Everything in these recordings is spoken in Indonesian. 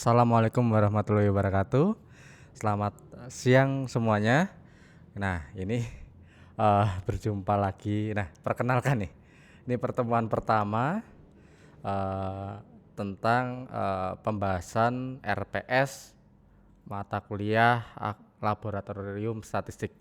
Assalamualaikum warahmatullahi wabarakatuh. Selamat siang semuanya. Nah, ini berjumpa lagi. Nah, perkenalkan nih. Ini pertemuan pertama eh, tentang pembahasan RPS mata kuliah Laboratorium Statistik.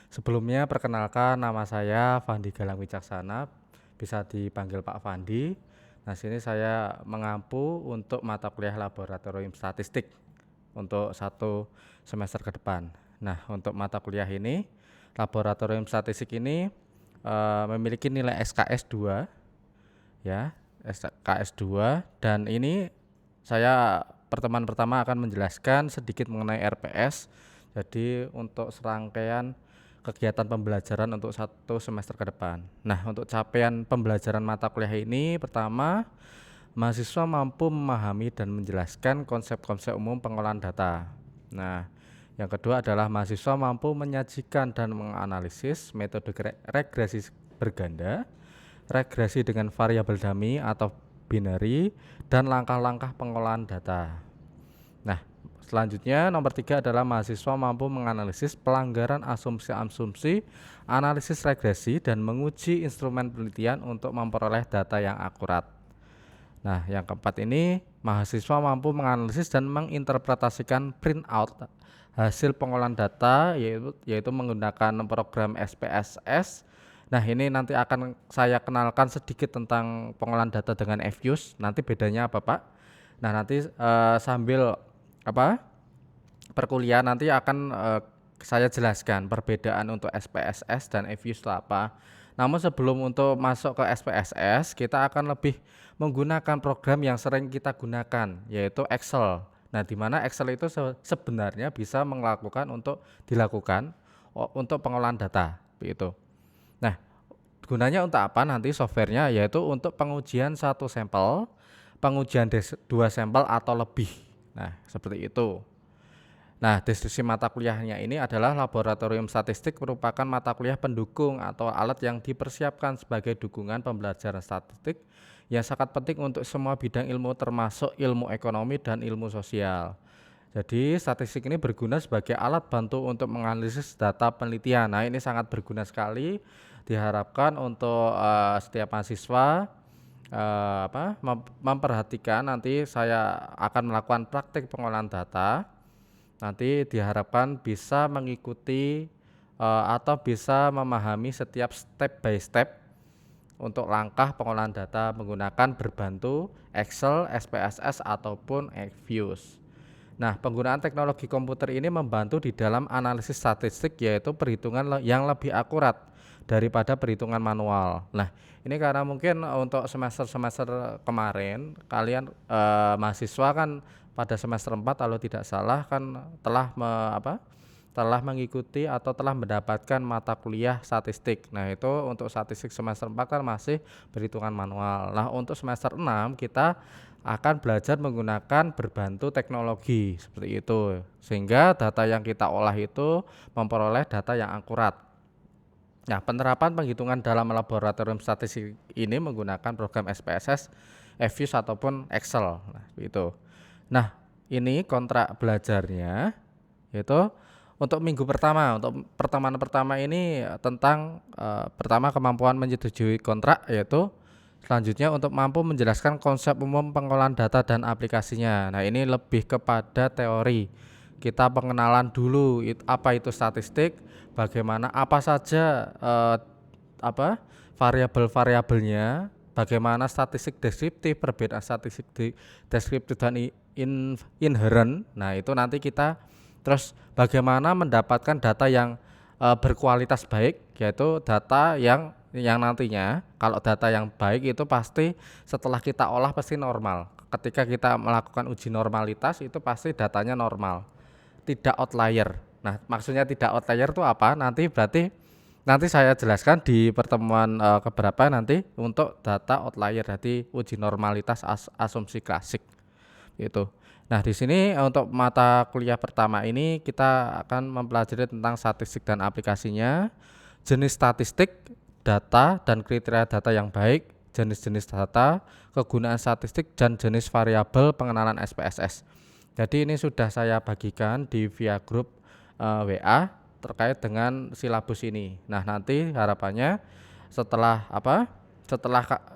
Sebelumnya perkenalkan, nama saya Fandi Galang Wicaksana, bisa dipanggil Pak Fandi. Nah, sini saya mengampu untuk mata kuliah Laboratorium Statistik untuk 1 semester ke depan. Nah, untuk mata kuliah ini, Laboratorium Statistik ini memiliki nilai SKS 2 ya, SKS 2, dan ini saya pertemuan pertama akan menjelaskan sedikit mengenai RPS. Jadi untuk serangkaian kegiatan pembelajaran untuk 1 semester ke depan. Nah, untuk capaian pembelajaran mata kuliah ini, pertama, mahasiswa mampu memahami dan menjelaskan konsep-konsep umum pengolahan data. Nah, yang kedua adalah mahasiswa mampu menyajikan dan menganalisis metode regresi berganda, regresi dengan variabel dummy atau binary, dan langkah-langkah pengolahan data. Nah, selanjutnya nomor 3 adalah mahasiswa mampu menganalisis pelanggaran asumsi-asumsi, analisis regresi, dan menguji instrumen penelitian untuk memperoleh data yang akurat. Nah, yang keempat ini mahasiswa mampu menganalisis dan menginterpretasikan printout hasil pengolahan data yaitu menggunakan program SPSS. Nah, ini nanti akan saya kenalkan sedikit tentang pengolahan data dengan Fuse. Nanti bedanya apa, Pak? Nah, nanti sambil perkuliahan nanti akan saya jelaskan perbedaan untuk SPSS dan Fuse itu apa. Namun sebelum untuk masuk ke SPSS, kita akan lebih menggunakan program yang sering kita gunakan, yaitu Excel. Nah, di mana Excel itu sebenarnya bisa dilakukan untuk pengolahan data, begitu. Nah, gunanya untuk apa nanti softwarenya, yaitu untuk pengujian 1 sampel, pengujian 2 sampel atau lebih. Nah, seperti itu. Nah, deskripsi mata kuliahnya ini adalah Laboratorium Statistik merupakan mata kuliah pendukung atau alat yang dipersiapkan sebagai dukungan pembelajaran statistik yang sangat penting untuk semua bidang ilmu termasuk ilmu ekonomi dan ilmu sosial. Jadi, statistik ini berguna sebagai alat bantu untuk menganalisis data penelitian. Nah, ini sangat berguna sekali. Diharapkan untuk setiap mahasiswa memperhatikan. Nanti saya akan melakukan praktik pengolahan data. Nanti diharapkan bisa mengikuti atau bisa memahami setiap step by step untuk langkah pengolahan data menggunakan berbantu Excel, SPSS ataupun Fuse. Nah, penggunaan teknologi komputer ini membantu di dalam analisis statistik, yaitu perhitungan yang lebih akurat daripada perhitungan manual. Nah, ini karena mungkin untuk semester-semester kemarin kalian mahasiswa kan pada semester 4 kalau tidak salah kan telah mengikuti atau telah mendapatkan mata kuliah statistik. Nah, itu untuk statistik semester 4 kan masih perhitungan manual. Nah, untuk semester 6 kita akan belajar menggunakan berbantu teknologi seperti itu, sehingga data yang kita olah itu memperoleh data yang akurat. Nah, penerapan penghitungan dalam laboratorium statistik ini menggunakan program SPSS, Fuse ataupun Excel. Nah, itu. Nah, ini kontrak belajarnya yaitu untuk minggu pertama. Untuk pertemuan pertama ini tentang pertama kemampuan menyetujui kontrak, yaitu selanjutnya untuk mampu menjelaskan konsep umum pengolahan data dan aplikasinya. Nah, ini lebih kepada teori. Kita pengenalan dulu apa itu statistik, bagaimana apa saja variabel-variabelnya, bagaimana statistik deskriptif, perbedaan statistik deskriptif dan inherent. Nah, itu nanti kita terus bagaimana mendapatkan data yang berkualitas baik, yaitu data yang nantinya kalau data yang baik itu pasti setelah kita olah pasti normal. Ketika kita melakukan uji normalitas itu pasti datanya normal, tidak outlier. Nah, maksudnya tidak outlier itu apa? Nanti saya jelaskan di pertemuan keberapa nanti untuk data outlier, jadi uji normalitas asumsi klasik itu. Nah, di sini untuk mata kuliah pertama ini kita akan mempelajari tentang statistik dan aplikasinya, jenis statistik, data dan kriteria data yang baik, jenis-jenis data, kegunaan statistik dan jenis variabel pengenalan SPSS. Jadi ini sudah saya bagikan di via grup WA terkait dengan silabus ini. Nah, nanti harapannya setelah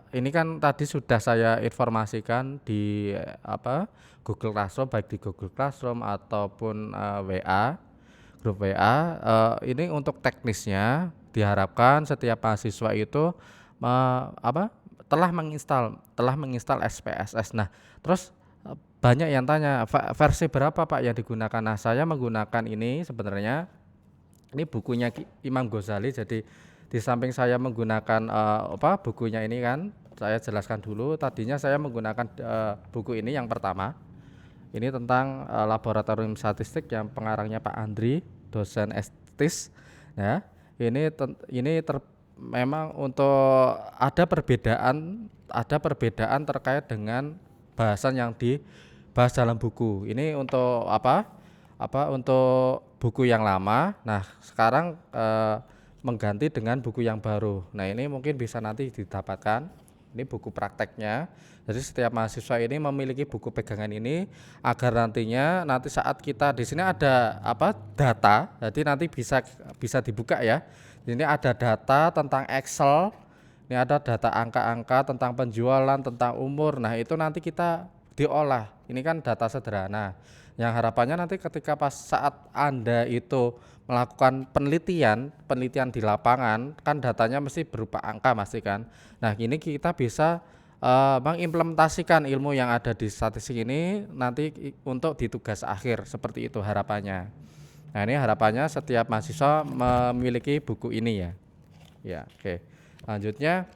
ini kan tadi sudah saya informasikan di Google Classroom, baik di Google Classroom ataupun WA, grup WA. Ini untuk teknisnya diharapkan setiap mahasiswa itu telah menginstal SPSS. Nah, terus banyak yang tanya versi berapa Pak yang digunakan. Nah, saya menggunakan ini sebenarnya ini bukunya Imam Ghazali. Jadi di samping saya menggunakan bukunya ini kan, saya jelaskan dulu. Tadinya saya menggunakan buku ini yang pertama. Ini tentang laboratorium statistik yang pengarangnya Pak Andri, dosen STIS. Ya, memang untuk ada perbedaan terkait dengan bahasan yang dibahas dalam buku. Ini untuk untuk buku yang lama. Nah, sekarang mengganti dengan buku yang baru. Nah, ini mungkin bisa nanti didapatkan. Ini buku prakteknya. Jadi setiap mahasiswa ini memiliki buku pegangan ini agar nanti saat kita di sini ada data. Jadi nanti bisa dibuka ya. Ini ada data tentang Excel. Ini ada data angka-angka tentang penjualan, tentang umur. Nah, itu nanti kita diolah. Ini kan data sederhana. Yang harapannya nanti ketika saat Anda itu melakukan penelitian di lapangan, kan datanya mesti berupa angka kan. Nah, ini kita bisa mengimplementasikan ilmu yang ada di statistik ini nanti untuk di tugas akhir, seperti itu harapannya. Nah, ini harapannya setiap mahasiswa memiliki buku ini ya. Ya, oke. Lanjutnya,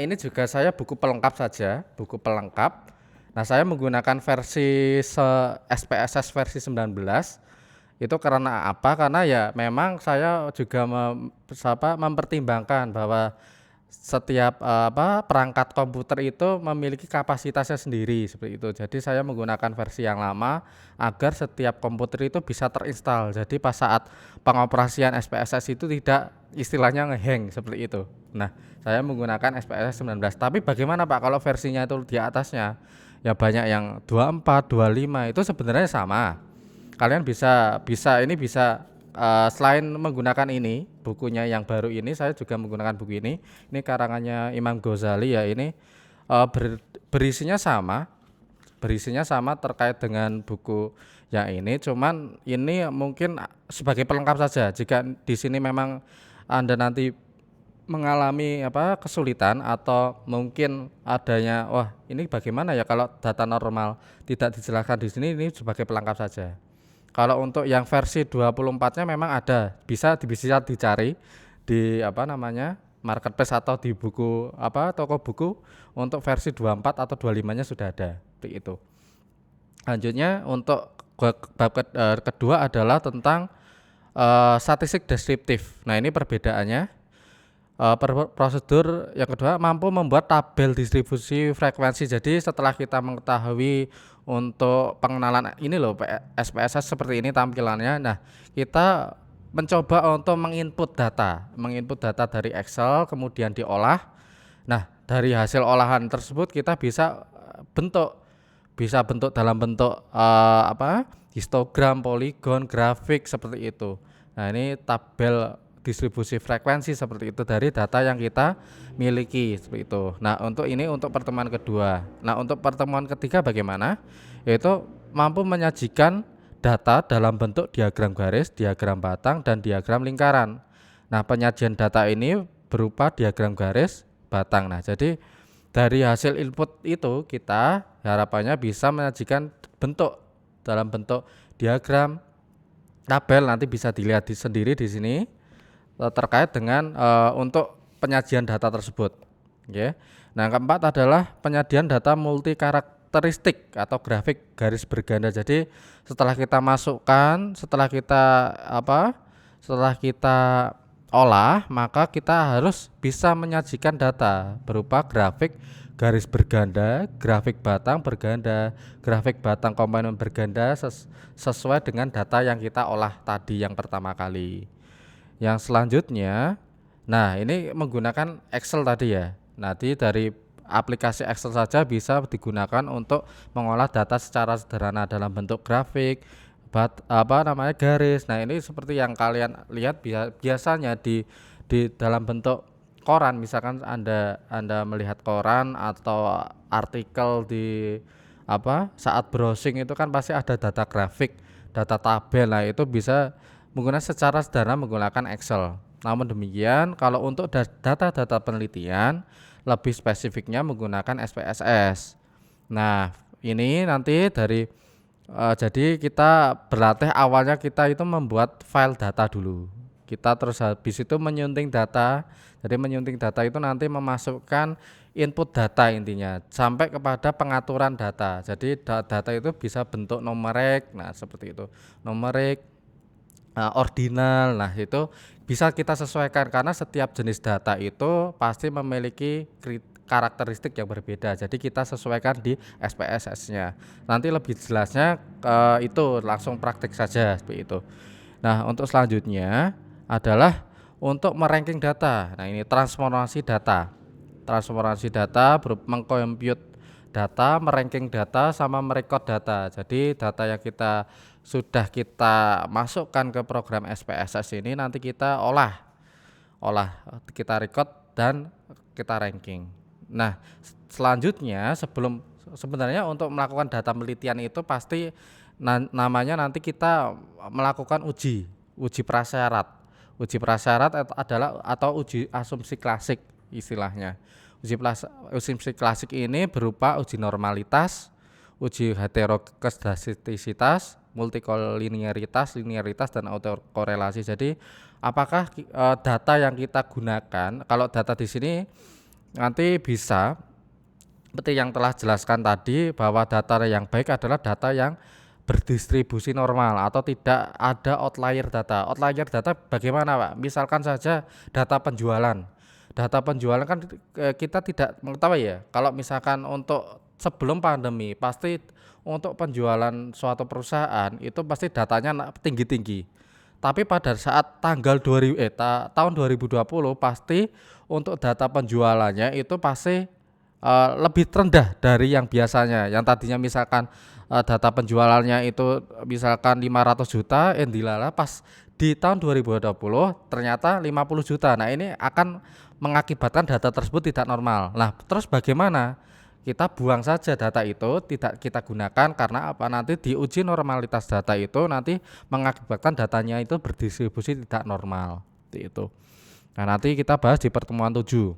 ini juga saya buku pelengkap saja, buku pelengkap. Nah, saya menggunakan versi SPSS versi 19. Itu karena apa? Karena ya memang saya juga mempertimbangkan bahwa setiap perangkat komputer itu memiliki kapasitasnya sendiri seperti itu. Jadi saya menggunakan versi yang lama agar setiap komputer itu bisa terinstall. Jadi pas saat pengoperasian SPSS itu tidak istilahnya ngehang seperti itu. Nah, saya menggunakan SPSS 19. Tapi bagaimana Pak kalau versinya itu di atasnya? Ya banyak yang 24, 25 itu sebenarnya sama. Kalian bisa selain menggunakan ini bukunya yang baru ini, saya juga menggunakan buku ini. Ini karangannya Imam Ghazali ya. Ini berisinya sama terkait dengan buku yang ini. Cuman ini mungkin sebagai pelengkap saja. Jika di sini memang Anda nanti mengalami kesulitan atau mungkin adanya ini bagaimana ya kalau data normal tidak dijelaskan di sini, ini sebagai pelengkap saja. Kalau untuk yang versi 24-nya memang ada, bisa dicari di marketplace atau di buku toko buku. Untuk versi 24 atau 25-nya sudah ada seperti itu. Lanjutnya untuk bab kedua adalah tentang statistik deskriptif. Nah, ini perbedaannya. Prosedur yang kedua mampu membuat tabel distribusi frekuensi. Jadi setelah kita mengetahui untuk pengenalan ini loh SPSS seperti ini tampilannya. Nah, kita mencoba untuk menginput data dari Excel kemudian diolah. Nah, dari hasil olahan tersebut kita bisa bentuk dalam bentuk histogram, poligon, grafik seperti itu. Nah, ini tabel distribusi frekuensi seperti itu dari data yang kita miliki seperti itu. Nah, untuk pertemuan kedua. Nah, untuk pertemuan ketiga bagaimana? Yaitu mampu menyajikan data dalam bentuk diagram garis, diagram batang, dan diagram lingkaran. Nah, penyajian data ini berupa diagram garis, batang. Nah, jadi dari hasil input itu kita harapannya bisa menyajikan bentuk dalam bentuk diagram, tabel, nanti bisa dilihat sendiri di sini terkait dengan untuk penyajian data tersebut. Oke. Nah, yang keempat adalah penyajian data multi karakteristik atau grafik garis berganda. Jadi setelah kita masukkan, setelah kita olah, maka kita harus bisa menyajikan data berupa grafik garis berganda, grafik batang berganda, grafik batang komponen berganda sesuai dengan data yang kita olah tadi yang pertama kali. Yang selanjutnya, nah ini menggunakan Excel tadi ya. Nanti dari aplikasi Excel saja bisa digunakan untuk mengolah data secara sederhana dalam bentuk grafik, garis. Nah, ini seperti yang kalian lihat biasanya di dalam bentuk koran. Misalkan Anda melihat koran atau artikel di saat browsing itu kan pasti ada data grafik, data tabel. Nah, itu bisa menggunakan secara sederhana menggunakan Excel. Namun demikian, kalau untuk data-data penelitian lebih spesifiknya menggunakan SPSS. Nah, ini nanti jadi kita berlatih awalnya kita itu membuat file data dulu. Kita terus habis itu menyunting data. Jadi menyunting data itu nanti memasukkan input data intinya sampai kepada pengaturan data. Jadi data itu bisa bentuk numerik. Nah, seperti itu. Numerik, ordinal. Nah, itu bisa kita sesuaikan karena setiap jenis data itu pasti memiliki karakteristik yang berbeda. Jadi kita sesuaikan di SPSS-nya. Nanti lebih jelasnya itu langsung praktik saja seperti itu. Nah, untuk selanjutnya adalah untuk meranking data. Nah, ini transformasi data. Transformasi data mengkomput data, meranking data sama merekod data. Jadi data yang sudah kita masukkan ke program SPSS ini nanti kita olah, kita record dan kita ranking. Nah, selanjutnya sebenarnya untuk melakukan data penelitian itu pasti namanya nanti kita melakukan uji prasyarat. Uji prasyarat adalah atau uji asumsi klasik istilahnya. Uji asumsi klasik ini berupa uji normalitas, uji heteroskedastisitas, multikolinearitas, linearitas, dan autokorelasi. Jadi apakah data yang kita gunakan, kalau data di sini nanti bisa seperti yang telah jelaskan tadi bahwa data yang baik adalah data yang berdistribusi normal atau tidak ada outlier data. Outlier data bagaimana, Pak? Misalkan saja data penjualan. Data penjualan kan kita tidak mengetahui ya. Kalau misalkan untuk sebelum pandemi pasti untuk penjualan suatu perusahaan itu pasti datanya tinggi-tinggi. Tapi pada saat tahun 2020 pasti untuk data penjualannya itu pasti lebih rendah dari yang biasanya. Yang tadinya misalkan data penjualannya itu misalkan 500 juta, dilala pas di tahun 2020 ternyata 50 juta. Nah, ini akan mengakibatkan data tersebut tidak normal. Nah, terus bagaimana? Kita buang saja data itu, tidak kita gunakan karena nanti diuji normalitas data itu nanti mengakibatkan datanya itu berdistribusi tidak normal. Seperti itu. Nah, nanti kita bahas di pertemuan 7.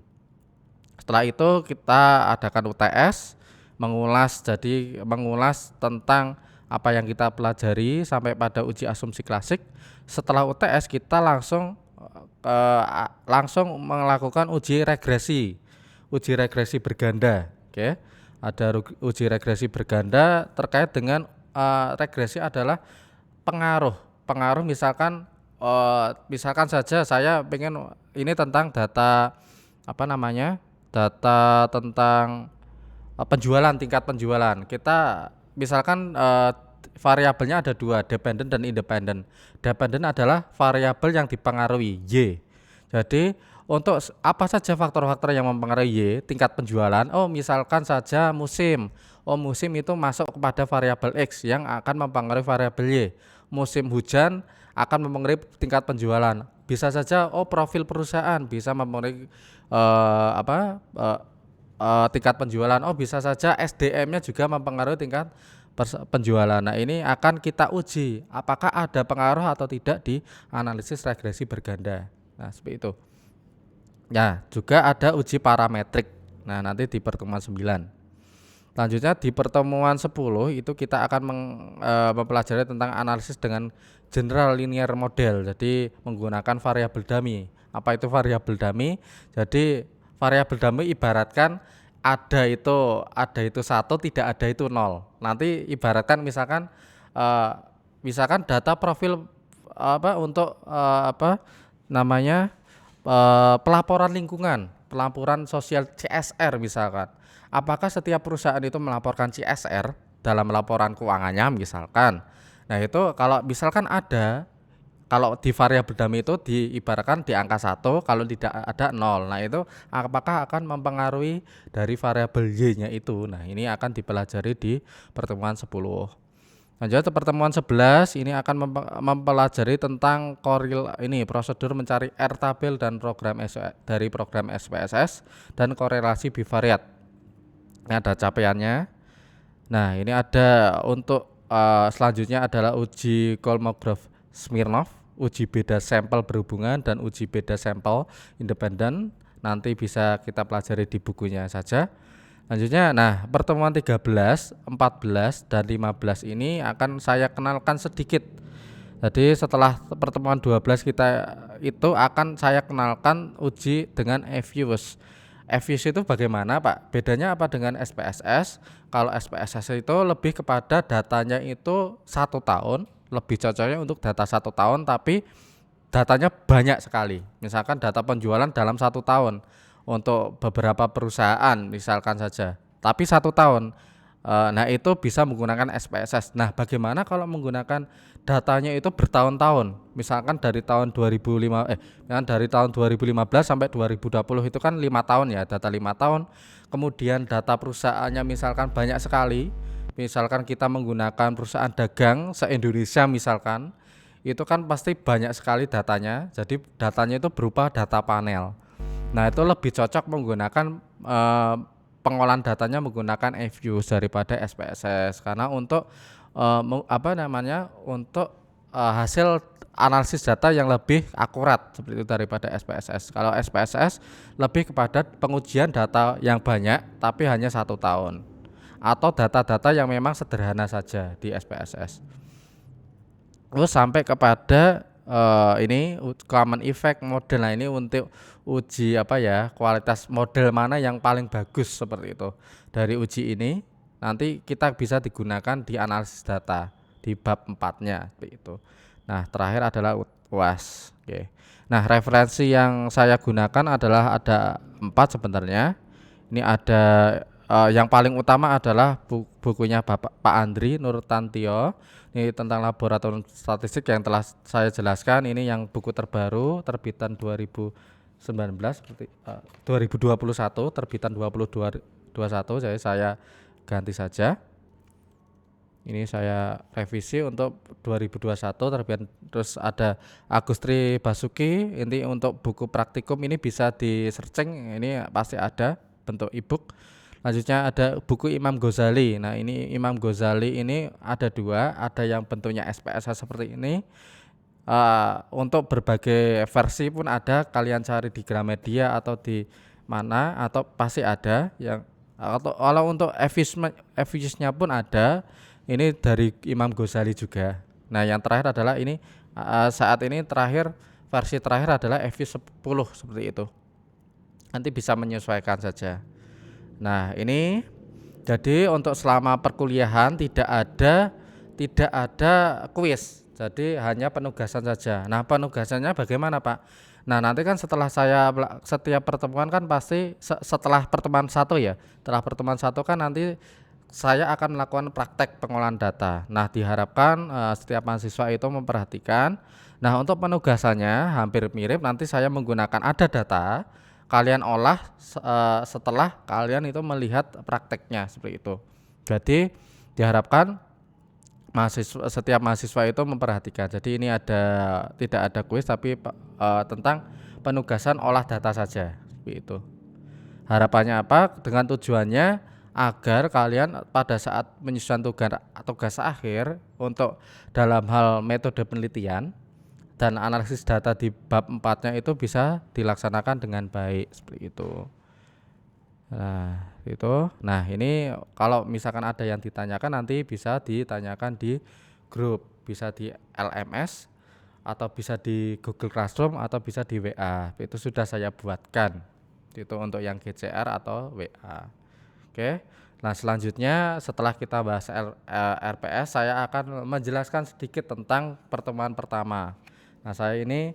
Setelah itu kita adakan UTS, mengulas tentang apa yang kita pelajari sampai pada uji asumsi klasik. Setelah UTS kita langsung melakukan uji regresi berganda. Oke. Ada uji regresi berganda terkait dengan regresi adalah pengaruh misalkan saja saya pengen ini tentang data data tentang tingkat penjualan. Kita misalkan variabelnya ada 2, dependent dan independent. Dependent adalah variabel yang dipengaruhi Y. Jadi untuk apa saja faktor-faktor yang mempengaruhi Y, tingkat penjualan? Misalkan saja musim. Musim itu masuk kepada variabel X yang akan mempengaruhi variabel Y. Musim hujan akan mempengaruhi tingkat penjualan. Bisa saja profil perusahaan bisa mempengaruhi tingkat penjualan. Bisa saja SDM-nya juga mempengaruhi tingkat penjualan. Nah, ini akan kita uji apakah ada pengaruh atau tidak di analisis regresi berganda. Nah, seperti itu. Ya, juga ada uji parametrik. Nah, nanti di pertemuan 9. Selanjutnya di pertemuan 10 itu kita akan mempelajari tentang analisis dengan general linear model. Jadi menggunakan variabel dummy. Apa itu variabel dummy? Jadi variabel dummy ibaratkan ada itu 1, tidak ada itu 0. Nanti ibaratkan misalkan data profil untuk pelaporan lingkungan, pelaporan sosial CSR misalkan. Apakah setiap perusahaan itu melaporkan CSR dalam laporan keuangannya misalkan? Nah, itu kalau misalkan ada, kalau di variabel dummy itu diibaratkan di angka 1, kalau tidak ada 0. Nah, itu apakah akan mempengaruhi dari variabel y-nya itu. Nah, ini akan dipelajari di pertemuan 10. Lanjut ke pertemuan 11, ini akan mempelajari tentang prosedur mencari R tabel dan dari program SPSS dan korelasi bivariat. Ini ada capaiannya. Nah, ini ada untuk selanjutnya adalah uji Kolmogorov-Smirnov, uji beda sampel berhubungan dan uji beda sampel independen. Nanti bisa kita pelajari di bukunya saja. Selanjutnya, nah pertemuan 13, 14, dan 15 ini akan saya kenalkan sedikit. Jadi setelah pertemuan 12 kita itu akan saya kenalkan uji dengan EFUS. EFUS itu bagaimana Pak? Bedanya apa dengan SPSS? Kalau SPSS itu lebih kepada datanya itu 1 tahun, lebih cocoknya untuk data 1 tahun, tapi datanya banyak sekali. Misalkan data penjualan dalam 1 tahun untuk beberapa perusahaan misalkan saja, tapi 1 tahun. Nah, itu bisa menggunakan SPSS. Nah, bagaimana kalau menggunakan datanya itu bertahun-tahun, misalkan dari tahun 2015 sampai 2020 itu kan 5 tahun ya, data 5 tahun. Kemudian data perusahaannya misalkan banyak sekali, misalkan kita menggunakan perusahaan dagang se-Indonesia misalkan, itu kan pasti banyak sekali datanya. Jadi datanya itu berupa data panel. Nah, itu lebih cocok menggunakan pengolahan datanya menggunakan EFUS daripada SPSS, karena untuk untuk hasil analisis data yang lebih akurat seperti itu daripada SPSS. Kalau SPSS lebih kepada pengujian data yang banyak tapi hanya 1 tahun, atau data-data yang memang sederhana saja di SPSS. Terus sampai kepada ini common effect model. Nah, ini untuk uji kualitas model mana yang paling bagus seperti itu. Dari uji ini nanti kita bisa digunakan di analisis data di bab 4-nya seperti itu. Nah, terakhir adalah UAS. Oke. Nah, referensi yang saya gunakan adalah ada 4 sebenarnya. Ini ada yang paling utama adalah bukunya Pak Andri Nurtantio. Ini tentang laboratorium statistik yang telah saya jelaskan. Ini yang buku terbaru terbitan 2019 seperti 2021, terbitan 2021. Jadi saya ganti saja. Ini saya revisi untuk 2021 terbitan. Terus ada Agustri Basuki, ini untuk buku praktikum, ini bisa di searching, ini pasti ada bentuk ebook. Lanjutnya ada buku Imam Ghazali. Nah, ini Imam Ghazali ini ada 2, ada yang bentuknya SPSS seperti ini. Untuk berbagai versi pun ada, kalian cari di Gramedia atau di mana, atau pasti ada yang, atau kalau untuk EFUS-nya pun ada. Ini dari Imam Ghazali juga. Nah, yang terakhir adalah ini saat ini versi terakhir adalah EFUS 10 seperti itu. Nanti bisa menyesuaikan saja. Nah, ini jadi untuk selama perkuliahan tidak ada kuis, jadi hanya penugasan saja. Nah, penugasannya bagaimana Pak? Nah, nanti kan setiap pertemuan kan pasti setelah pertemuan 1 ya. Setelah pertemuan 1 kan nanti saya akan melakukan praktek pengolahan data. Nah, diharapkan setiap mahasiswa itu memperhatikan. Nah, untuk penugasannya hampir mirip, nanti saya menggunakan ada data, kalian olah setelah kalian itu melihat prakteknya seperti itu. Jadi diharapkan setiap mahasiswa itu memperhatikan. Jadi ini tidak ada kuis, tapi tentang penugasan olah data saja seperti itu. Harapannya apa? Dengan tujuannya agar kalian pada saat menyusun tugas akhir untuk dalam hal metode penelitian dan analisis data di bab 4-nya itu bisa dilaksanakan dengan baik seperti itu. Nah, itu. Nah, ini kalau misalkan ada yang ditanyakan nanti bisa ditanyakan di grup, bisa di LMS atau bisa di Google Classroom atau bisa di WA. Itu sudah saya buatkan. Itu untuk yang GCR atau WA. Oke. Nah, selanjutnya setelah kita bahas RPS, saya akan menjelaskan sedikit tentang pertemuan pertama. Nah, saya ini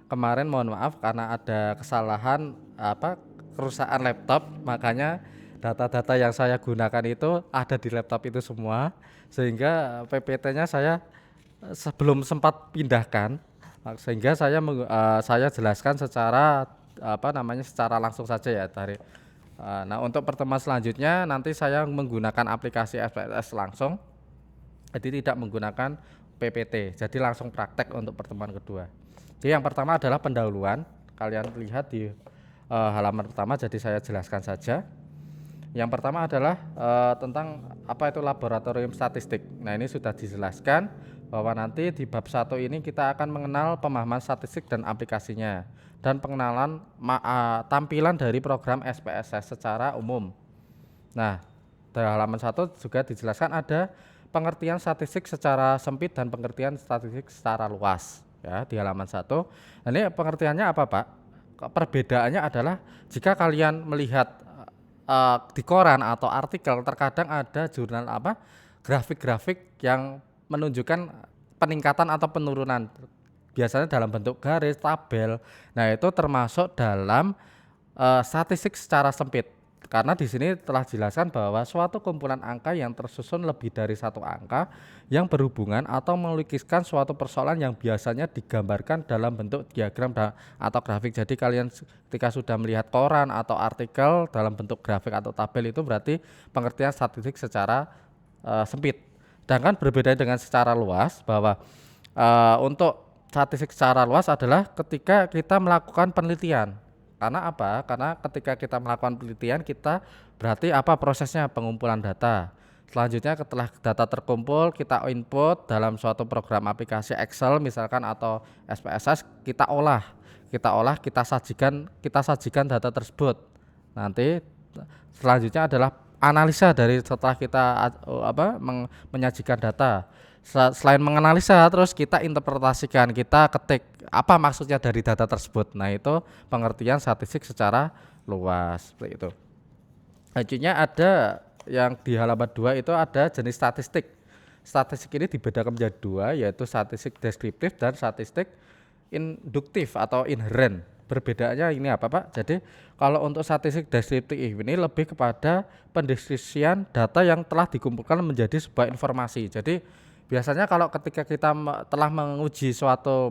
kemarin mohon maaf karena ada kesalahan kerusakan laptop, makanya data-data yang saya gunakan itu ada di laptop itu semua, sehingga PPT-nya saya sebelum sempat pindahkan, sehingga saya jelaskan secara secara langsung saja ya dari. Nah, untuk pertemuan selanjutnya nanti saya menggunakan aplikasi SPSS langsung, jadi tidak menggunakan PPT, jadi langsung praktek untuk pertemuan kedua. Jadi yang pertama adalah pendahuluan, kalian lihat di halaman pertama, jadi saya jelaskan saja. Yang pertama adalah tentang apa itu laboratorium statistik. Nah, ini sudah dijelaskan bahwa nanti di bab 1 ini kita akan mengenal pemahaman statistik dan aplikasinya, dan pengenalan tampilan dari program SPSS secara umum. Nah, di halaman 1 juga dijelaskan ada pengertian statistik secara sempit dan pengertian statistik secara luas ya di halaman 1. Ini pengertiannya apa, Pak? Perbedaannya adalah jika kalian melihat di koran atau artikel, terkadang ada jurnal grafik-grafik yang menunjukkan peningkatan atau penurunan, biasanya dalam bentuk garis, tabel. Nah, itu termasuk dalam statistik secara sempit. Karena di sini telah dijelaskan bahwa suatu kumpulan angka yang tersusun lebih dari satu angka yang berhubungan atau melukiskan suatu persoalan yang biasanya digambarkan dalam bentuk diagram atau grafik. Jadi kalian ketika sudah melihat koran atau artikel dalam bentuk grafik atau tabel, itu berarti pengertian statistik secara sempit. Sedangkan berbeda dengan secara luas, bahwa untuk statistik secara luas adalah ketika kita melakukan penelitian. Karena apa? Karena ketika kita melakukan penelitian, kita berarti apa prosesnya? Pengumpulan data. Selanjutnya setelah data terkumpul, kita input dalam suatu program aplikasi Excel misalkan atau SPSS, kita olah, kita sajikan data tersebut. Nanti selanjutnya adalah analisa dari setelah kita menyajikan data. Selain menganalisa, terus kita interpretasikan, kita ketik apa maksudnya dari data tersebut. Nah, itu pengertian statistik secara luas seperti itu. Selanjutnya ada yang di halaman 2 itu ada jenis statistik. Statistik ini dibedakan menjadi 2, yaitu statistik deskriptif dan statistik induktif atau inherent. Perbedaannya ini apa, Pak? Jadi kalau untuk statistik deskriptif ini lebih kepada pendeskripsian data yang telah dikumpulkan menjadi sebuah informasi. Jadi biasanya kalau ketika kita telah menguji suatu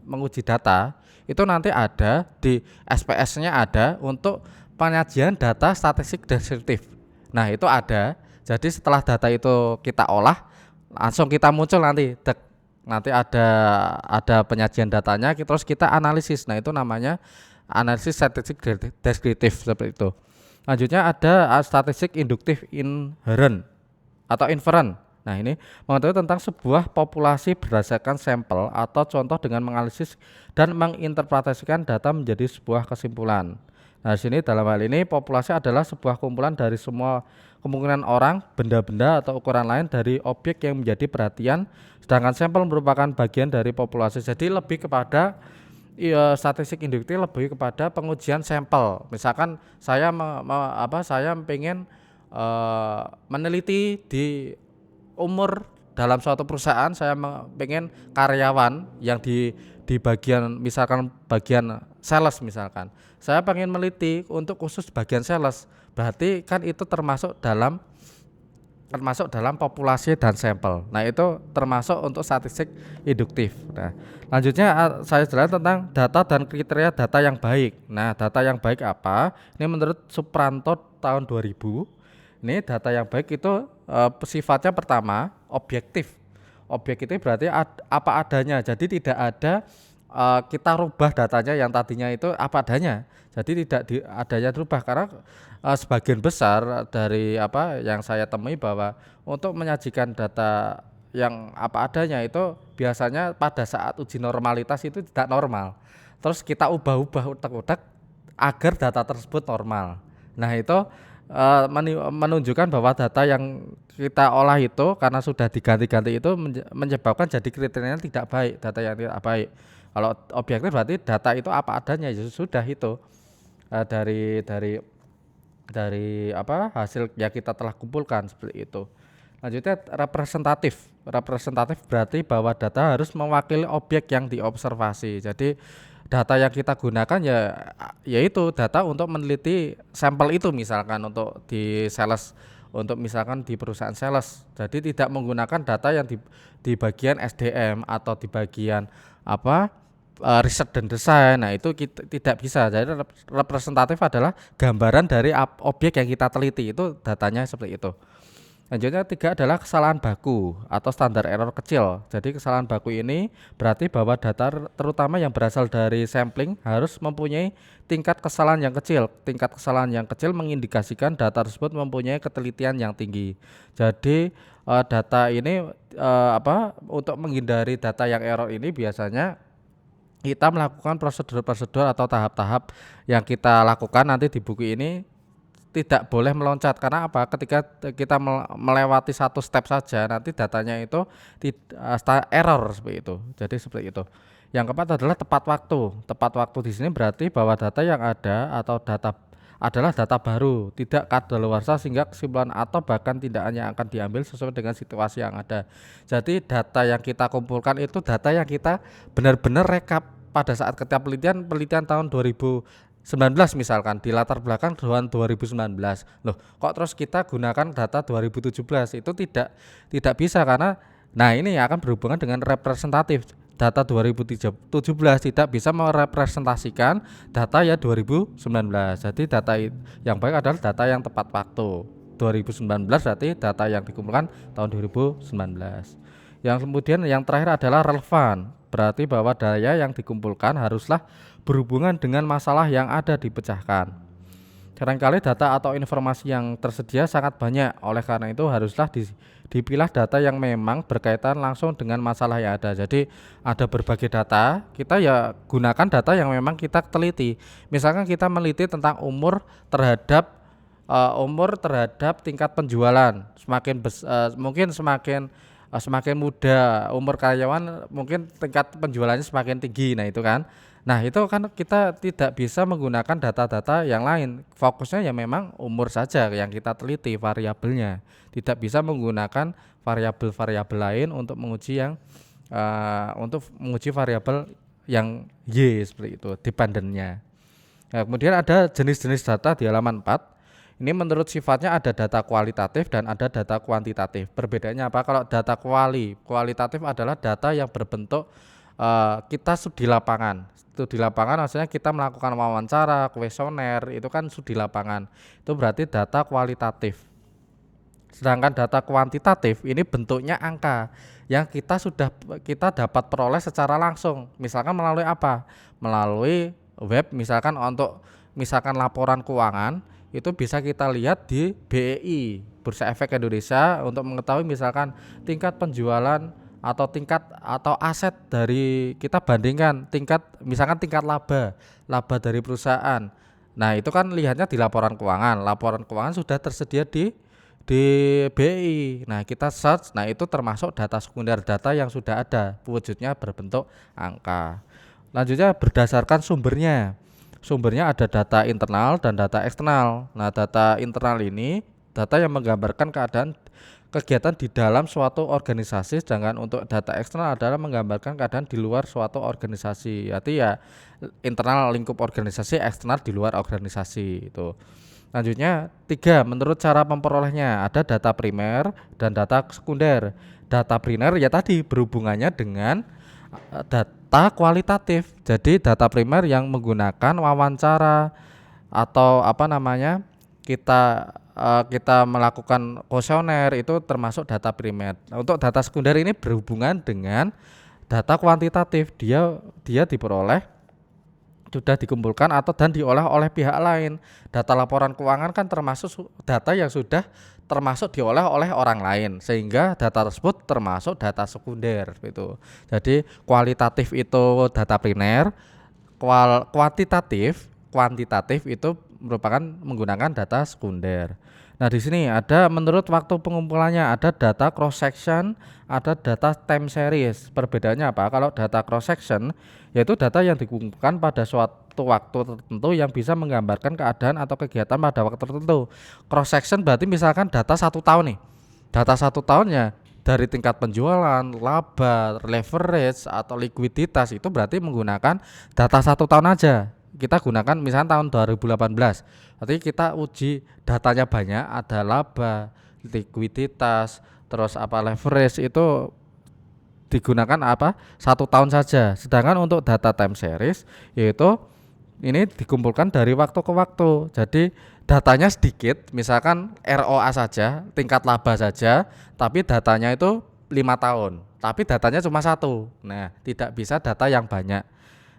menguji data, itu nanti ada di SPS-nya ada untuk penyajian data statistik deskriptif. Nah, itu ada. Jadi setelah data itu kita olah, langsung kita muncul nanti ada penyajian datanya, terus kita analisis. Nah, itu namanya analisis statistik deskriptif seperti itu. Selanjutnya ada statistik induktif inherent atau inferent. Nah, ini mengetahui tentang sebuah populasi berdasarkan sampel atau contoh dengan menganalisis dan menginterpretasikan data menjadi sebuah kesimpulan. Nah, sini dalam hal ini populasi adalah sebuah kumpulan dari semua kemungkinan orang, benda-benda atau ukuran lain dari objek yang menjadi perhatian, sedangkan sampel merupakan bagian dari populasi. Jadi lebih kepada statistik induktif lebih kepada pengujian sampel. Misalkan saya saya pengen meneliti di umur dalam suatu perusahaan, saya pengen karyawan yang di bagian misalkan bagian sales misalkan. Saya pengen meliti untuk khusus bagian sales. Berarti kan itu termasuk dalam populasi dan sampel. Nah, itu termasuk untuk statistik induktif. Nah, lanjutnya saya jelaskan tentang data dan kriteria data yang baik. Nah, data yang baik apa? Ini menurut Supranto tahun 2000. Ini data yang baik itu sifatnya pertama objektif. Objektif berarti apa adanya. Jadi tidak ada kita rubah datanya yang tadinya itu apa adanya. Jadi tidak adanya rubah, karena sebagian besar dari yang saya temui bahwa untuk menyajikan data yang apa adanya itu biasanya pada saat uji normalitas itu tidak normal. Terus kita ubah-ubah utak-utak agar data tersebut normal. Nah, itu menunjukkan bahwa data yang kita olah itu karena sudah diganti-ganti itu menyebabkan jadi kriterianya tidak baik, data yang tidak baik. Kalau objektif berarti data itu apa adanya, ya sudah itu dari hasil yang kita telah kumpulkan seperti itu. Lanjutnya representatif. Representatif berarti bahwa data harus mewakili objek yang diobservasi. Jadi data yang kita gunakan yaitu data untuk meneliti sampel itu, misalkan untuk di sales untuk misalkan di perusahaan sales. Jadi tidak menggunakan data yang di bagian SDM atau di bagian apa riset dan desain. Nah, itu kita tidak bisa. Jadi representatif adalah gambaran dari objek yang kita teliti, itu datanya seperti itu. Lanjutnya 3 adalah kesalahan baku atau standar error kecil. Jadi kesalahan baku ini berarti bahwa data terutama yang berasal dari sampling harus mempunyai tingkat kesalahan yang kecil. Tingkat kesalahan yang kecil mengindikasikan data tersebut mempunyai ketelitian yang tinggi. Jadi data ini untuk menghindari data yang error ini biasanya kita melakukan prosedur-prosedur atau tahap-tahap yang kita lakukan nanti di buku ini tidak boleh meloncat. Karena apa? Ketika kita melewati satu step saja, nanti datanya itu error seperti itu. Jadi seperti itu. Yang keempat adalah tepat waktu. Tepat waktu di sini berarti bahwa data yang ada atau data adalah data baru, tidak kadaluarsa sehingga kesimpulan atau bahkan tindakan yang akan diambil sesuai dengan situasi yang ada. Jadi data yang kita kumpulkan itu data yang kita benar-benar rekap pada saat ketika penelitian tahun 2019 misalkan di latar belakang tahun 2019. Loh, kok terus kita gunakan data 2017? Itu tidak bisa karena ini akan berhubungan dengan representatif. Data 2017 tidak bisa merepresentasikan data ya 2019. Jadi data yang baik adalah data yang tepat waktu. 2019 berarti data yang dikumpulkan tahun 2019. Yang kemudian yang terakhir adalah relevan. Berarti bahwa daya yang dikumpulkan haruslah berhubungan dengan masalah yang ada dipecahkan. Seringkali data atau informasi yang tersedia sangat banyak, oleh karena itu haruslah dipilah data yang memang berkaitan langsung dengan masalah yang ada. Jadi ada berbagai data, kita ya gunakan data yang memang kita teliti. Misalkan kita meneliti tentang umur terhadap tingkat penjualan, mungkin semakin muda umur karyawan mungkin tingkat penjualannya semakin tinggi. Nah itu kan kita tidak bisa menggunakan data-data yang lain. Fokusnya ya memang umur saja yang kita teliti variabelnya. Tidak bisa menggunakan variabel-variabel lain untuk menguji variabel yang Y seperti itu, dependentnya. Nah, kemudian ada jenis-jenis data di halaman 4. Ini menurut sifatnya ada data kualitatif dan ada data kuantitatif. Perbedaannya apa? Kalau data kualitatif adalah data yang berbentuk kita studi lapangan. Studi lapangan maksudnya kita melakukan wawancara, kuesioner, itu kan studi lapangan. Itu berarti data kualitatif. Sedangkan data kuantitatif ini bentuknya angka yang kita dapat peroleh secara langsung. Misalkan melalui apa? Melalui web, misalkan laporan keuangan itu bisa kita lihat di BEI, Bursa Efek Indonesia, untuk mengetahui misalkan tingkat penjualan atau aset dari kita bandingkan tingkat laba dari perusahaan. Nah, itu kan lihatnya di laporan keuangan. Laporan keuangan sudah tersedia di BEI. Nah, kita search, itu termasuk data sekunder, data yang sudah ada, wujudnya berbentuk angka. Lanjutnya berdasarkan sumbernya. Sumbernya ada data internal dan data eksternal. Nah, data internal ini data yang menggambarkan kegiatan di dalam suatu organisasi, sedangkan untuk data eksternal adalah menggambarkan keadaan di luar suatu organisasi. Artinya ya internal lingkup organisasi, eksternal di luar organisasi itu. Lanjutnya 3, menurut cara memperolehnya ada data primer dan data sekunder. Data primer ya tadi berhubungannya dengan data kualitatif. Jadi data primer yang menggunakan wawancara atau kita melakukan kuesioner, itu termasuk data primer. Untuk data sekunder ini berhubungan dengan data kuantitatif. Dia diperoleh, sudah dikumpulkan dan diolah oleh pihak lain. Data laporan keuangan kan termasuk data yang sudah termasuk diolah oleh orang lain, sehingga data tersebut termasuk data sekunder gitu. Jadi kualitatif itu data primer, kuantitatif itu merupakan menggunakan data sekunder. Nah, di sini ada menurut waktu pengumpulannya, ada data cross section, ada data time series. Perbedaannya apa? Kalau data cross section yaitu data yang dikumpulkan pada suatu waktu tertentu yang bisa menggambarkan keadaan atau kegiatan pada waktu tertentu. Cross section berarti misalkan data 1 tahun nih. Data 1 tahunnya dari tingkat penjualan, laba, leverage atau likuiditas, itu berarti menggunakan data 1 tahun aja. Kita gunakan misalnya tahun 2018. Berarti kita uji datanya banyak, ada laba, likuiditas, terus apa leverage itu digunakan apa 1 tahun saja. Sedangkan untuk data time series yaitu ini dikumpulkan dari waktu ke waktu. Jadi datanya sedikit, misalkan ROA saja, tingkat laba saja, tapi datanya itu 5 tahun, tapi datanya cuma satu. Nah, tidak bisa data yang banyak.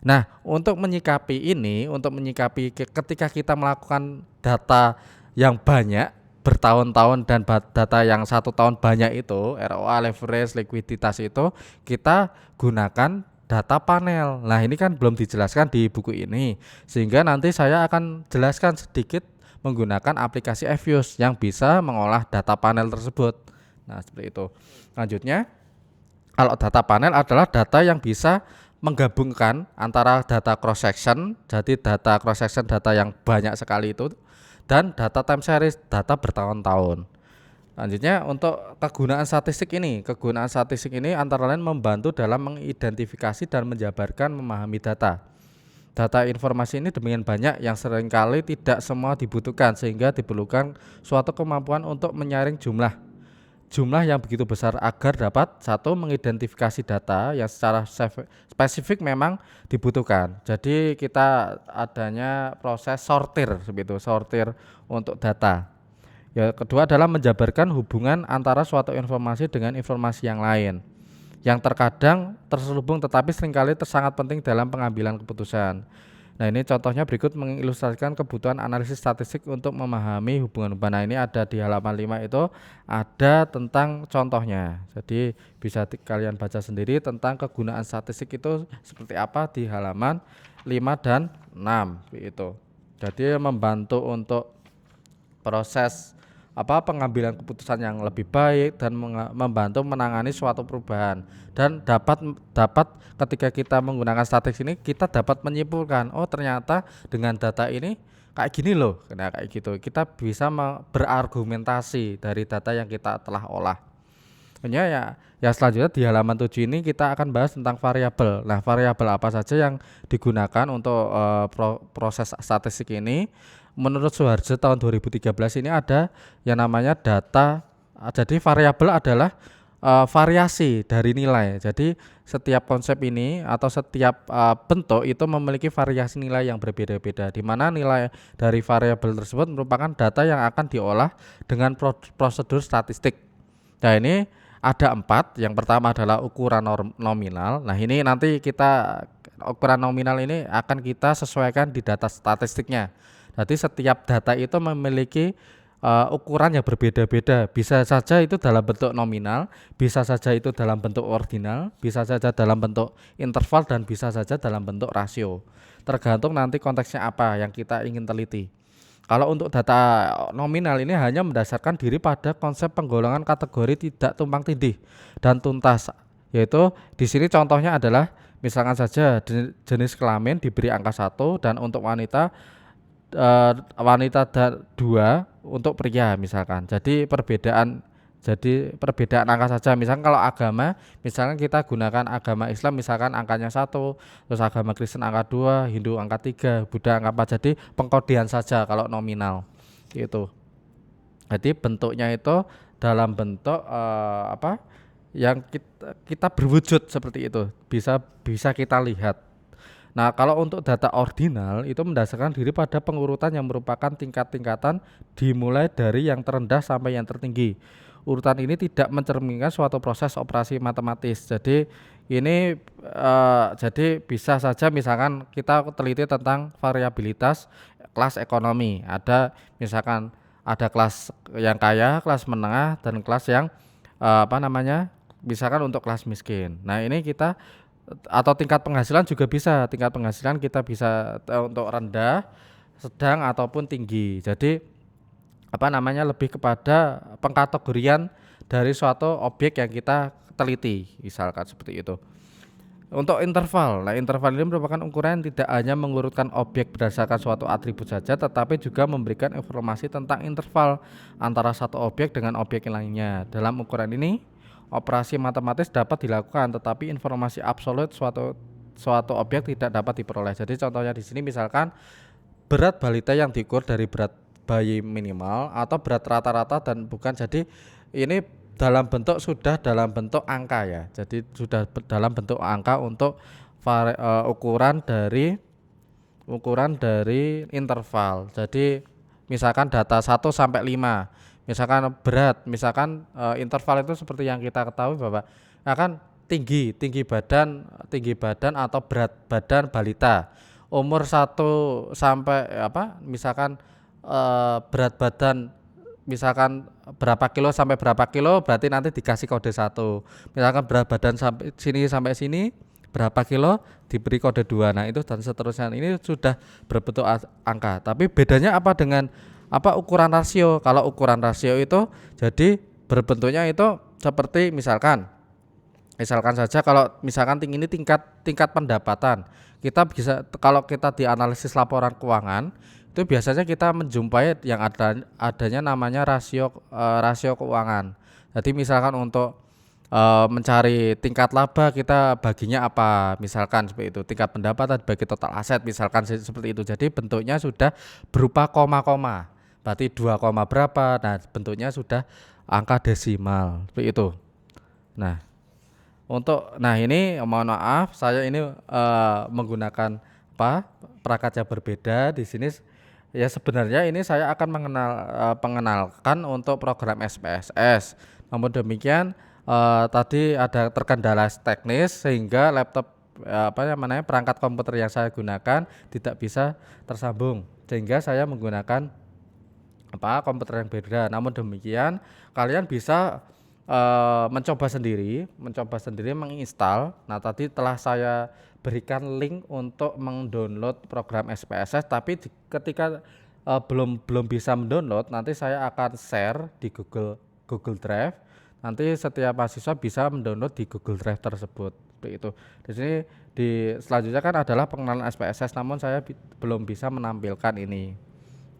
Nah, untuk menyikapi ini, untuk menyikapi ketika kita melakukan data yang banyak bertahun-tahun dan data yang 1 tahun banyak itu, ROA, leverage, likuiditas itu kita gunakan data panel. Nah, ini kan belum dijelaskan di buku ini, sehingga nanti saya akan jelaskan sedikit menggunakan aplikasi Evius yang bisa mengolah data panel tersebut. Nah, seperti itu. Selanjutnya, kalau data panel adalah data yang bisa menggabungkan antara data cross section, jadi data cross section data yang banyak sekali itu, dan data time series data bertahun-tahun. Selanjutnya untuk kegunaan statistik ini antara lain membantu dalam mengidentifikasi dan menjabarkan memahami data. Data informasi ini demikian banyak yang seringkali tidak semua dibutuhkan, sehingga diperlukan suatu kemampuan untuk menyaring jumlah yang begitu besar agar dapat mengidentifikasi data yang secara spesifik memang dibutuhkan. Jadi kita adanya proses sortir seperti itu, sortir untuk data. Ya, kedua adalah menjabarkan hubungan antara suatu informasi dengan informasi yang lain yang terkadang terselubung tetapi seringkali sangat penting dalam pengambilan keputusan. Nah, ini contohnya berikut mengilustrasikan kebutuhan analisis statistik untuk memahami hubungan-hubungan. Nah, ini ada di halaman 5 itu ada tentang contohnya. Jadi bisa kalian baca sendiri tentang kegunaan statistik itu seperti apa di halaman 5 dan 6 itu. Jadi membantu untuk proses pengambilan keputusan yang lebih baik dan membantu menangani suatu perubahan, dan dapat ketika kita menggunakan statistik ini kita dapat menyimpulkan ternyata dengan data ini kayak gini loh. Nah, kayak gitu kita bisa berargumentasi dari data yang kita telah olah. Ya selanjutnya di halaman 7 ini kita akan bahas tentang variabel. Nah, variabel apa saja yang digunakan untuk proses statistik ini? Menurut Suharjo tahun 2013 ini ada yang namanya data. Jadi variabel adalah variasi dari nilai. Jadi setiap konsep ini atau setiap bentuk itu memiliki variasi nilai yang berbeda-beda, di mana nilai dari variabel tersebut merupakan data yang akan diolah dengan prosedur statistik. Nah, ini ada 4. Yang pertama adalah ukuran nominal. Nah, ini nanti ukuran nominal ini akan kita sesuaikan di data statistiknya. Jadi setiap data itu memiliki ukuran yang berbeda-beda. Bisa saja itu dalam bentuk nominal, bisa saja itu dalam bentuk ordinal, bisa saja dalam bentuk interval, dan bisa saja dalam bentuk rasio. Tergantung nanti konteksnya apa yang kita ingin teliti. Kalau untuk data nominal ini hanya mendasarkan diri pada konsep penggolongan kategori tidak tumpang tindih dan tuntas. Yaitu di sini contohnya adalah misalkan saja jenis kelamin diberi angka 1 dan untuk wanita 2 untuk pria misalkan. Jadi perbedaan angka saja. Misalkan kalau agama, misalkan kita gunakan agama Islam misalkan angkanya 1, terus agama Kristen angka 2, Hindu angka 3, Buddha angka 4. Jadi pengkodean saja kalau nominal gitu. Jadi bentuknya itu dalam bentuk yang kita berwujud seperti itu, bisa kita lihat. Nah, kalau untuk data ordinal itu mendasarkan diri pada pengurutan yang merupakan tingkat-tingkatan dimulai dari yang terendah sampai yang tertinggi. Urutan ini tidak mencerminkan suatu proses operasi matematis. Jadi ini jadi bisa saja misalkan kita teliti tentang variabilitas kelas ekonomi. Ada misalkan ada kelas yang kaya, kelas menengah, dan kelas yang misalkan untuk kelas miskin. Nah, ini kita atau tingkat penghasilan juga bisa. Tingkat penghasilan kita bisa untuk rendah, sedang ataupun tinggi. Jadi lebih kepada pengkategorian dari suatu objek yang kita teliti, misalkan seperti itu. Untuk interval. Nah, interval ini merupakan ukuran yang tidak hanya mengurutkan objek berdasarkan suatu atribut saja, tetapi juga memberikan informasi tentang interval antara satu objek dengan objek lainnya. Dalam ukuran ini operasi matematis dapat dilakukan, tetapi informasi absolut suatu objek tidak dapat diperoleh. Jadi contohnya di sini misalkan berat balita yang diukur dari berat bayi minimal atau berat rata-rata dan bukan. Jadi ini sudah dalam bentuk angka ya. Jadi sudah dalam bentuk angka untuk ukuran dari interval. Jadi misalkan data 1 sampai 5. Misalkan berat, misalkan interval itu seperti yang kita ketahui Bapak, akan tinggi badan atau berat badan balita. Umur 1 sampai misalkan berat badan misalkan berapa kilo sampai berapa kilo, berarti nanti dikasih kode 1. Misalkan berat badan sampai sini berapa kilo, diberi kode 2. Nah, itu dan seterusnya. Ini sudah berbentuk angka. Tapi bedanya apa dengan ukuran rasio? Kalau ukuran rasio itu jadi berbentuknya itu seperti misalkan saja kalau misalkan ini tingkat pendapatan. Kita bisa, kalau kita di analisis laporan keuangan itu biasanya kita menjumpai yang adanya namanya rasio keuangan. Jadi misalkan untuk mencari tingkat laba kita baginya apa, misalkan seperti itu. Tingkat pendapatan bagi total aset misalkan seperti itu. Jadi bentuknya sudah berupa koma-koma. Berarti 2, berapa. Nah, bentuknya sudah angka desimal seperti itu. Nah, ini mohon maaf saya ini menggunakan perangkat yang berbeda di sini. Ya sebenarnya ini saya akan mengenalkan untuk program SPSS. Namun demikian tadi ada terkendala teknis sehingga laptop perangkat komputer yang saya gunakan tidak bisa tersambung, sehingga saya menggunakan komputer yang berbeda. Namun demikian kalian bisa mencoba sendiri menginstal. Nah, tadi telah saya berikan link untuk mendownload program SPSS, tapi ketika belum bisa mendownload, nanti saya akan share di Google Drive. Nanti setiap mahasiswa bisa mendownload di Google Drive tersebut. Seperti itu. Di sini selanjutnya kan adalah pengenalan SPSS, namun saya belum bisa menampilkan ini.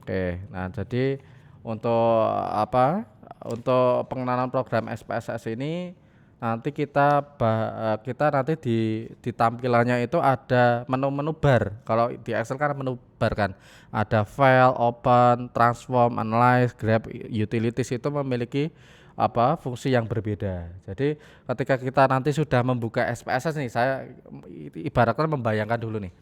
Oke. Nah, jadi untuk pengenalan program SPSS ini nanti kita nanti di tampilannya itu ada menu bar. Kalau di Excel kan menu bar kan. Ada file, open, transform, analyze, grab, utilities itu memiliki fungsi yang berbeda. Jadi ketika kita nanti sudah membuka SPSS nih, saya ibaratkan membayangkan dulu nih.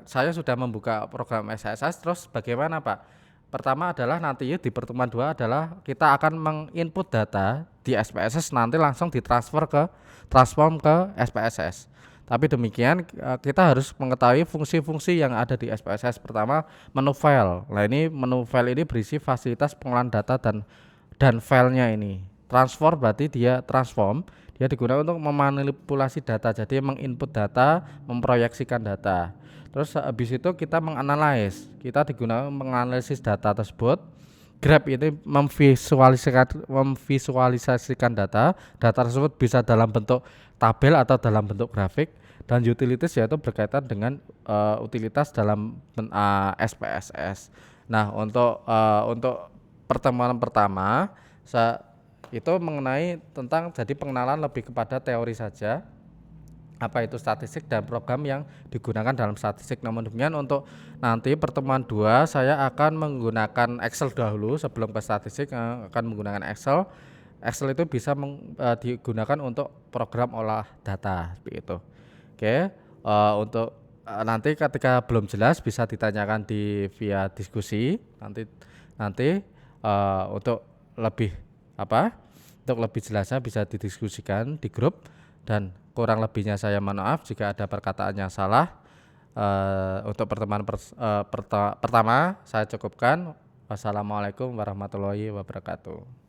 Saya sudah membuka program SPSS, terus bagaimana Pak? Pertama adalah nanti di pertemuan 2 adalah kita akan menginput data di SPSS, nanti langsung transform ke SPSS. Tapi demikian kita harus mengetahui fungsi-fungsi yang ada di SPSS. Pertama, menu file. Nah, ini menu file ini berisi fasilitas pengolahan data dan filenya ini. Berarti dia digunakan untuk memanipulasi data. Jadi menginput data, memproyeksikan data. Terus habis itu kita kita digunakan menganalisis data tersebut. Grab ini memvisualisasikan data tersebut bisa dalam bentuk tabel atau dalam bentuk grafik. Dan utilities yaitu berkaitan dengan utilitas dalam SPSS. Nah, untuk pertemuan pertama itu mengenai tentang jadi pengenalan lebih kepada teori saja, apa itu statistik dan program yang digunakan dalam statistik. Namun demikian untuk nanti pertemuan 2 saya akan menggunakan Excel dahulu sebelum ke statistik, akan menggunakan Excel. Excel itu bisa digunakan untuk program olah data seperti itu. Oke, untuk nanti ketika belum jelas bisa ditanyakan via diskusi nanti untuk lebih untuk lebih jelasnya bisa didiskusikan di grup. Dan kurang lebihnya saya mohon maaf jika ada perkataan yang salah. Untuk pertemuan pertama saya cukupkan. Wassalamualaikum warahmatullahi wabarakatuh.